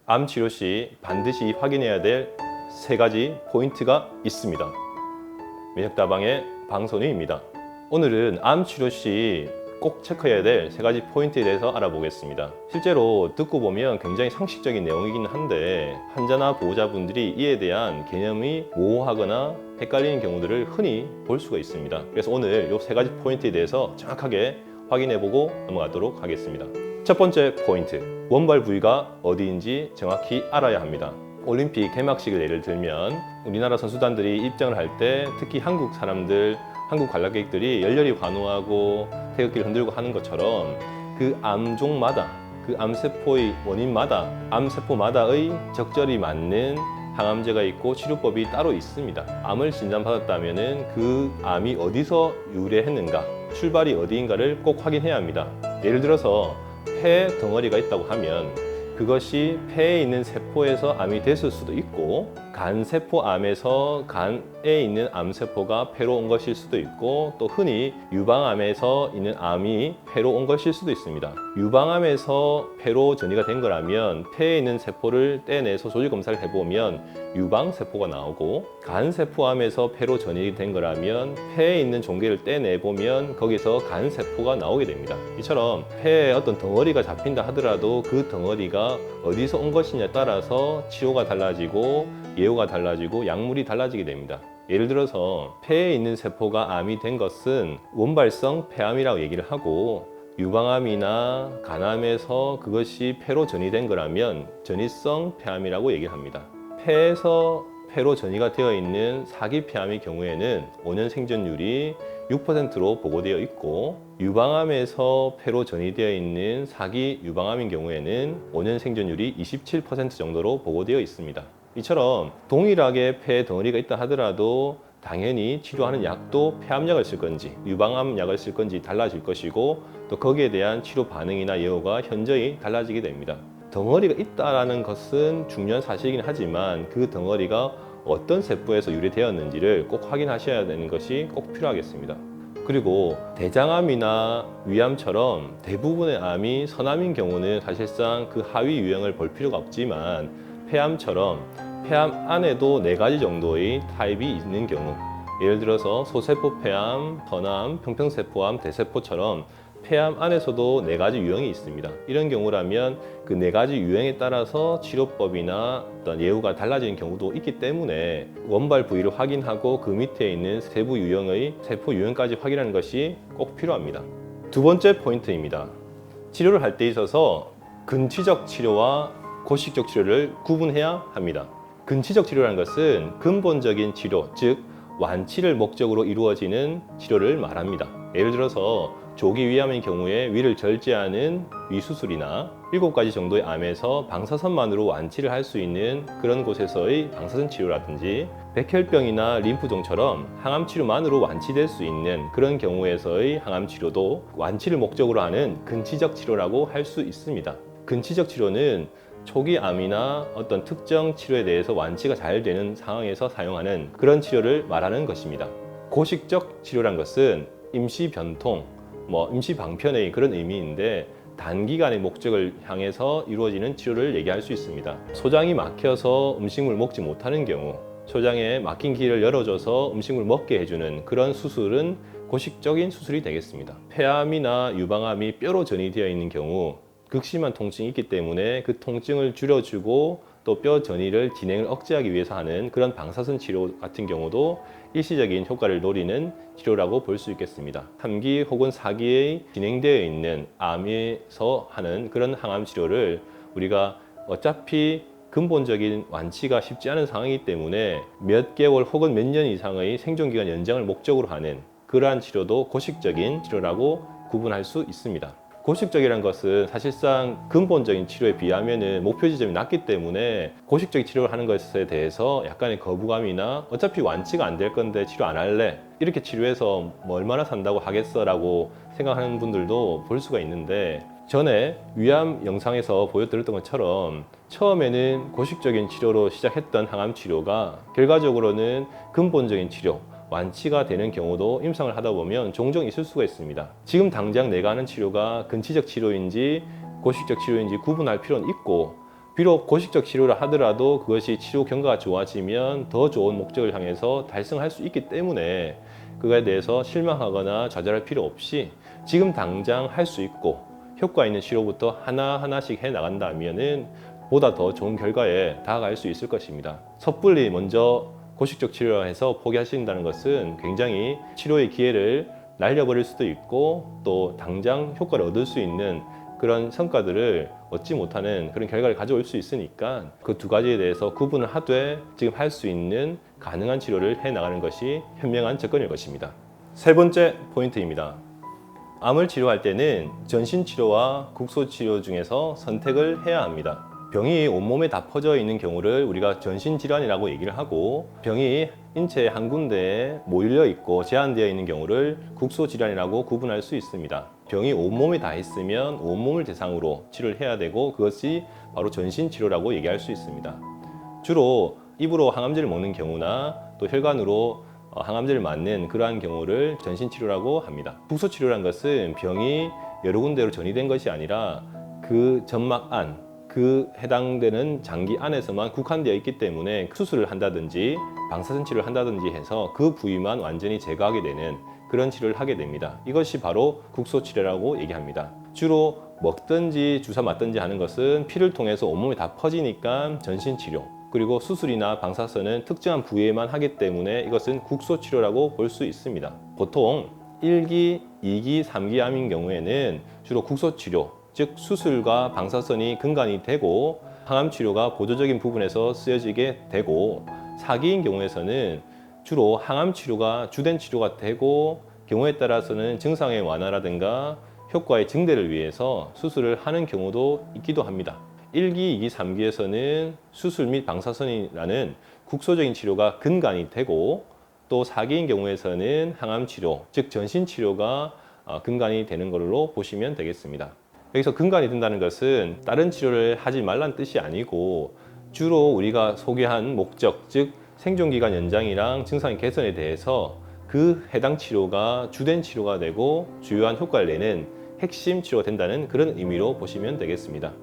암 치료 시 반드시 확인해야 될 3가지 포인트가 있습니다. 면역다방의 방선우입니다. 오늘은 암 치료 시 꼭 체크해야 될 3가지 포인트에 대해서 알아보겠습니다. 실제로 듣고 보면 굉장히 상식적인 내용이긴 한데 환자나 보호자분들이 이에 대한 개념이 모호하거나 헷갈리는 경우들을 흔히 볼 수가 있습니다. 그래서 오늘 이 3가지 포인트에 대해서 정확하게 확인해보고 넘어가도록 하겠습니다. 첫 번째 포인트, 원발 부위가 어디인지 정확히 알아야 합니다. 올림픽 개막식을 예를 들면 우리나라 선수단들이 입장을 할 때 특히 한국 사람들, 한국 관람객들이 열렬히 환호하고 태극기를 흔들고 하는 것처럼 그 암종마다, 그 암세포의 원인마다, 암세포마다의 적절히 맞는 항암제가 있고 치료법이 따로 있습니다. 암을 진단받았다면 그 암이 어디서 유래했는가, 출발이 어디인가를 꼭 확인해야 합니다. 예를 들어서 폐 덩어리가 있다고 하면 그것이 폐에 있는 세포에서 암이 됐을 수도 있고, 간세포암에서 간에 있는 암세포가 폐로 온 것일 수도 있고, 또 흔히 유방암에서 있는 암이 폐로 온 것일 수도 있습니다. 유방암에서 폐로 전이가 된 거라면 폐에 있는 세포를 떼내서 조직 검사를 해보면 유방세포가 나오고, 간세포암에서 폐로 전이된 거라면 폐에 있는 종괴를 떼내보면 거기서 간세포가 나오게 됩니다. 이처럼 폐에 어떤 덩어리가 잡힌다 하더라도 그 덩어리가 어디서 온 것이냐에 따라서 치료가 달라지고 예후가 달라지고 약물이 달라지게 됩니다. 예를 들어서 폐에 있는 세포가 암이 된 것은 원발성 폐암이라고 얘기를 하고, 유방암이나 간암에서 그것이 폐로 전이된 거라면 전이성 폐암이라고 얘기를 합니다. 폐에서 폐로 전이가 되어 있는 사기 폐암의 경우에는 5년 생존율이 6%로 보고되어 있고, 유방암에서 폐로 전이되어 있는 사기 유방암인 경우에는 5년 생존율이 27% 정도로 보고되어 있습니다. 이처럼 동일하게 폐 덩어리가 있다 하더라도 당연히 치료하는 약도 폐암약을 쓸 건지 유방암 약을 쓸 건지 달라질 것이고, 또 거기에 대한 치료 반응이나 예후가 현저히 달라지게 됩니다. 덩어리가 있다는 것은 중요한 사실이긴 하지만 그 덩어리가 어떤 세포에서 유래되었는지를 꼭 확인하셔야 되는 것이 꼭 필요하겠습니다. 그리고 대장암이나 위암처럼 대부분의 암이 선암인 경우는 사실상 그 하위 유형을 볼 필요가 없지만, 폐암처럼 폐암 안에도 4가지 정도의 타입이 있는 경우, 예를 들어서 소세포 폐암, 선암, 평평세포암, 대세포처럼 폐암 안에서도 4가지 유형이 있습니다. 이런 경우라면 그 4가지 유형에 따라서 치료법이나 어떤 예후가 달라지는 경우도 있기 때문에 원발 부위를 확인하고 그 밑에 있는 세부 유형의 세포 유형까지 확인하는 것이 꼭 필요합니다. 두 번째 포인트입니다. 치료를 할 때 있어서 근치적 치료와 고식적 치료를 구분해야 합니다. 근치적 치료라는 것은 근본적인 치료, 즉 완치를 목적으로 이루어지는 치료를 말합니다. 예를 들어서 조기 위암의 경우에 위를 절제하는 위수술이나 7가지 정도의 암에서 방사선만으로 완치를 할 수 있는 그런 곳에서의 방사선 치료라든지, 백혈병이나 림프종처럼 항암 치료만으로 완치될 수 있는 그런 경우에서의 항암 치료도 완치를 목적으로 하는 근치적 치료라고 할 수 있습니다. 근치적 치료는 초기 암이나 어떤 특정 치료에 대해서 완치가 잘 되는 상황에서 사용하는 그런 치료를 말하는 것입니다. 고식적 치료란 것은 임시 변통, 임시 방편의 그런 의미인데 단기간의 목적을 향해서 이루어지는 치료를 얘기할 수 있습니다. 소장이 막혀서 음식물 먹지 못하는 경우, 소장에 막힌 길을 열어줘서 음식물 먹게 해주는 그런 수술은 고식적인 수술이 되겠습니다. 폐암이나 유방암이 뼈로 전이되어 있는 경우 극심한 통증이 있기 때문에 그 통증을 줄여주고 또 뼈 전이를 진행을 억제하기 위해서 하는 그런 방사선 치료 같은 경우도 일시적인 효과를 노리는 치료라고 볼 수 있겠습니다. 3기 혹은 4기에 진행되어 있는 암에서 하는 그런 항암 치료를 우리가 어차피 근본적인 완치가 쉽지 않은 상황이기 때문에 몇 개월 혹은 몇 년 이상의 생존기간 연장을 목적으로 하는 그러한 치료도 고식적인 치료라고 구분할 수 있습니다. 고식적이라는 것은 사실상 근본적인 치료에 비하면 목표 지점이 낮기 때문에 고식적인 치료를 하는 것에 대해서 약간의 거부감이나 어차피 완치가 안 될 건데 치료 안 할래, 이렇게 치료해서 뭐 얼마나 산다고 하겠어 라고 생각하는 분들도 볼 수가 있는데, 전에 위암 영상에서 보여드렸던 것처럼 처음에는 고식적인 치료로 시작했던 항암 치료가 결과적으로는 근본적인 치료, 완치가 되는 경우도 임상을 하다 보면 종종 있을 수가 있습니다. 지금 당장 내가 하는 치료가 근치적 치료인지 고식적 치료인지 구분할 필요는 있고, 비록 고식적 치료를 하더라도 그것이 치료 경과가 좋아지면 더 좋은 목적을 향해서 달성할 수 있기 때문에 그거에 대해서 실망하거나 좌절할 필요 없이 지금 당장 할 수 있고 효과 있는 치료부터 하나하나씩 해 나간다면은 보다 더 좋은 결과에 다가갈 수 있을 것입니다. 섣불리 먼저 고식적 치료를 해서 포기하신다는 것은 굉장히 치료의 기회를 날려버릴 수도 있고 또 당장 효과를 얻을 수 있는 그런 성과들을 얻지 못하는 그런 결과를 가져올 수 있으니까 그 두 가지에 대해서 구분을 하되 지금 할 수 있는 가능한 치료를 해 나가는 것이 현명한 접근일 것입니다. 세 번째 포인트입니다. 암을 치료할 때는 전신 치료와 국소 치료 중에서 선택을 해야 합니다. 병이 온몸에 다 퍼져 있는 경우를 우리가 전신 질환이라고 얘기를 하고 병이 인체 한 군데에 몰려 있고 제한되어 있는 경우를 국소 질환이라고 구분할 수 있습니다. 병이 온몸에 다 있으면 온몸을 대상으로 치료를 해야 되고 그것이 바로 전신 치료라고 얘기할 수 있습니다. 주로 입으로 항암제를 먹는 경우나 또 혈관으로 항암제를 맞는 그러한 경우를 전신 치료라고 합니다. 국소 치료란 것은 병이 여러 군데로 전이된 것이 아니라 그 점막 안, 그 해당되는 장기 안에서만 국한되어 있기 때문에 수술을 한다든지 방사선 치료를 한다든지 해서 그 부위만 완전히 제거하게 되는 그런 치료를 하게 됩니다. 이것이 바로 국소 치료라고 얘기합니다. 주로 먹든지 주사 맞든지 하는 것은 피를 통해서 온몸에 다 퍼지니까 전신 치료, 그리고 수술이나 방사선은 특정한 부위에만 하기 때문에 이것은 국소 치료라고 볼 수 있습니다. 보통 1기, 2기, 3기 암인 경우에는 주로 국소 치료, 즉 수술과 방사선이 근간이 되고 항암 치료가 보조적인 부분에서 쓰여지게 되고 4기인 경우에서는 주로 항암 치료가 주된 치료가 되고 경우에 따라서는 증상의 완화라든가 효과의 증대를 위해서 수술을 하는 경우도 있기도 합니다. 1기, 2기, 3기에서는 수술 및 방사선이라는 국소적인 치료가 근간이 되고 또 4기인 경우에서는 항암 치료, 즉 전신 치료가 근간이 되는 걸로 보시면 되겠습니다. 여기서 근간이 된다는 것은 다른 치료를 하지 말란 뜻이 아니고 주로 우리가 소개한 목적, 즉 생존기간 연장이랑 증상의 개선에 대해서 그 해당 치료가 주된 치료가 되고 주요한 효과를 내는 핵심 치료가 된다는 그런 의미로 보시면 되겠습니다.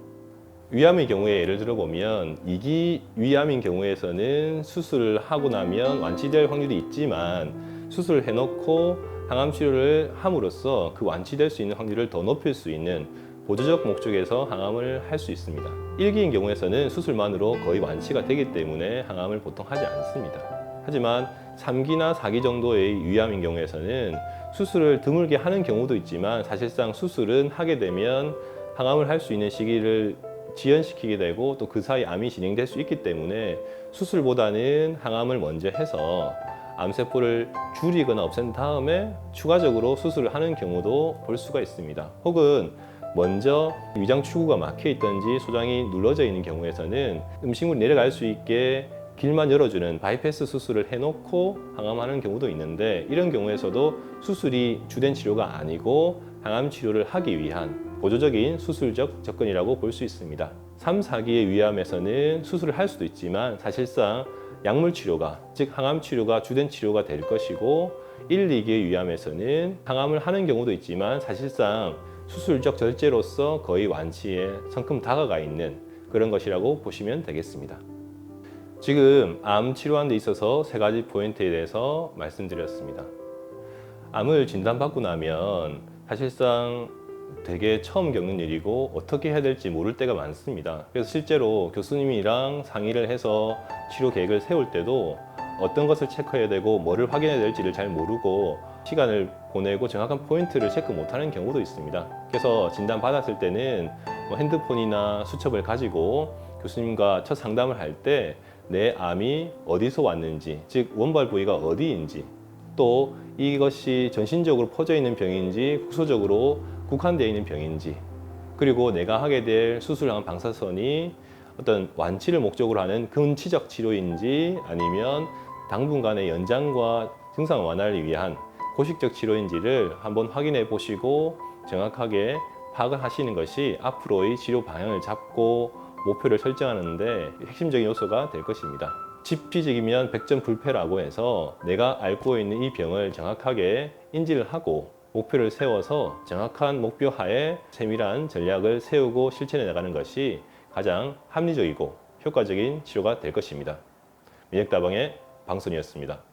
위암의 경우에 예를 들어 보면 2기 위암인 경우에서는 수술을 하고 나면 완치될 확률이 있지만 수술을 해놓고 항암 치료를 함으로써 그 완치될 수 있는 확률을 더 높일 수 있는 보조적 목적에서 항암을 할 수 있습니다. 1기인 경우에서는 수술만으로 거의 완치가 되기 때문에 항암을 보통 하지 않습니다. 하지만 3기나 4기 정도의 위암인 경우에서는 수술을 드물게 하는 경우도 있지만 사실상 수술은 하게 되면 항암을 할 수 있는 시기를 지연시키게 되고 또 그 사이 암이 진행될 수 있기 때문에 수술보다는 항암을 먼저 해서 암세포를 줄이거나 없앤 다음에 추가적으로 수술을 하는 경우도 볼 수가 있습니다. 혹은 먼저 위장 출구가 막혀 있든지 소장이 눌러져 있는 경우에서는 음식물이 내려갈 수 있게 길만 열어주는 바이패스 수술을 해놓고 항암하는 경우도 있는데 이런 경우에서도 수술이 주된 치료가 아니고 항암 치료를 하기 위한 보조적인 수술적 접근이라고 볼 수 있습니다. 3, 4기의 위암에서는 수술을 할 수도 있지만 사실상 약물 치료가, 즉 항암 치료가 주된 치료가 될 것이고 1, 2기의 위암에서는 항암을 하는 경우도 있지만 사실상 수술적 절제로서 거의 완치에 성큼 다가가 있는 그런 것이라고 보시면 되겠습니다. 지금 암 치료하는 데 있어서 세 가지 포인트에 대해서 말씀드렸습니다. 암을 진단받고 나면 사실상 되게 처음 겪는 일이고 어떻게 해야 될지 모를 때가 많습니다. 그래서 실제로 교수님이랑 상의를 해서 치료 계획을 세울 때도 어떤 것을 체크해야 되고 뭐를 확인해야 될지를 잘 모르고 시간을 보내고 정확한 포인트를 체크 못하는 경우도 있습니다. 그래서 진단 받았을 때는 핸드폰이나 수첩을 가지고 교수님과 첫 상담을 할 때 내 암이 어디서 왔는지, 즉 원발 부위가 어디인지, 또 이것이 전신적으로 퍼져 있는 병인지 국소적으로 국한되어 있는 병인지, 그리고 내가 하게 될 수술형 방사선이 어떤 완치를 목적으로 하는 근치적 치료인지 아니면 당분간의 연장과 증상 완화를 위한 고식적 치료인지를 한번 확인해 보시고 정확하게 파악을 하시는 것이 앞으로의 치료 방향을 잡고 목표를 설정하는데 핵심적인 요소가 될 것입니다. 지피지기면 백전불패라고 해서 내가 앓고 있는 이 병을 정확하게 인지를 하고 목표를 세워서 정확한 목표 하에 세밀한 전략을 세우고 실천해 나가는 것이 가장 합리적이고 효과적인 치료가 될 것입니다. 면역다방의 방송이었습니다.